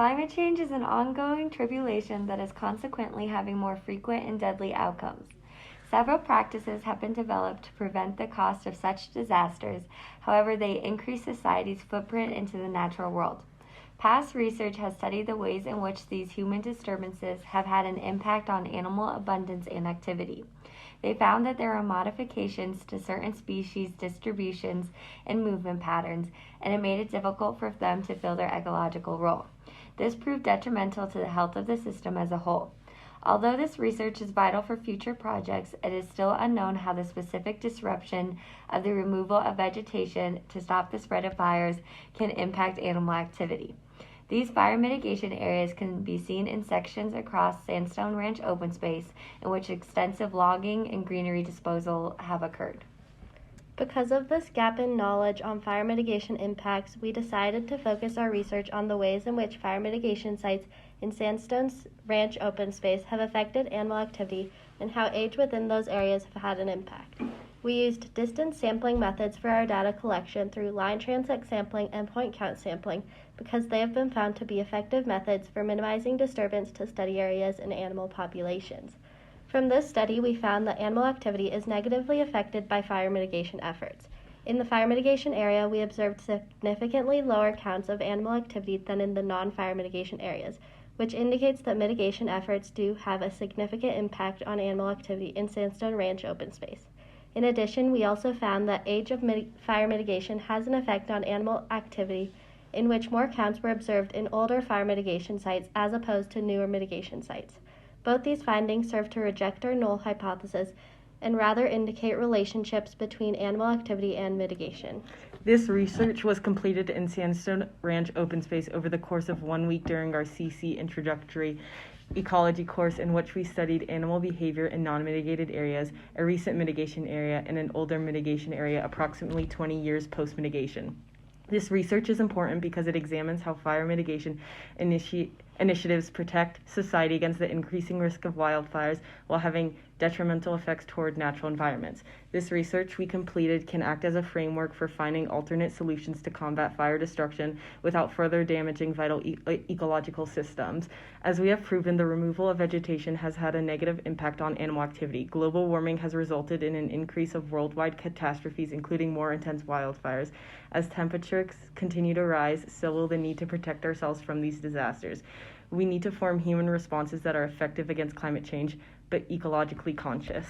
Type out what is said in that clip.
Climate change is an ongoing tribulation that is consequently having more frequent and deadly outcomes. Several practices have been developed to prevent the cost of such disasters, however, they increase society's footprint into the natural world. Past research has studied the ways in which these human disturbances have had an impact on animal abundance and activity. They found that there are modifications to certain species distributions and movement patterns, and it made it difficult for them to fill their ecological role. This proved detrimental to the health of the system as a whole. Although this research is vital for future projects, it is still unknown how the specific disruption of the removal of vegetation to stop the spread of fires can impact animal activity. These fire mitigation areas can be seen in sections across Sandstone Ranch open space in which extensive logging and greenery disposal have occurred. Because of this gap in knowledge on fire mitigation impacts, we decided to focus our research on the ways in which fire mitigation sites in Sandstone Ranch open space have affected animal activity and how age within those areas have had an impact. We used distance sampling methods for our data collection through line transect sampling and point count sampling because they have been found to be effective methods for minimizing disturbance to study areas and animal populations. From this study, we found that animal activity is negatively affected by fire mitigation efforts. In the fire mitigation area, we observed significantly lower counts of animal activity than in the non-fire mitigation areas, which indicates that mitigation efforts do have a significant impact on animal activity in Sandstone Ranch open space. In addition, we also found that age of fire mitigation has an effect on animal activity, in which more counts were observed in older fire mitigation sites as opposed to newer mitigation sites. Both these findings serve to reject our null hypothesis and rather indicate relationships between animal activity and mitigation. This research was completed in Sandstone Ranch open space over the course of 1 week during our CC introductory ecology course, in which we studied animal behavior in non-mitigated areas, a recent mitigation area, and an older mitigation area approximately 20 years post-mitigation. This research is important because it examines how fire mitigation initiatives protect society against the increasing risk of wildfires while having detrimental effects toward natural environments. This research we completed can act as a framework for finding alternate solutions to combat fire destruction without further damaging vital ecological systems. As we have proven, the removal of vegetation has had a negative impact on animal activity. Global warming has resulted in an increase of worldwide catastrophes, including more intense wildfires. As temperatures continue to rise, so will the need to protect ourselves from these disasters. We need to form human responses that are effective against climate change, but ecologically conscious.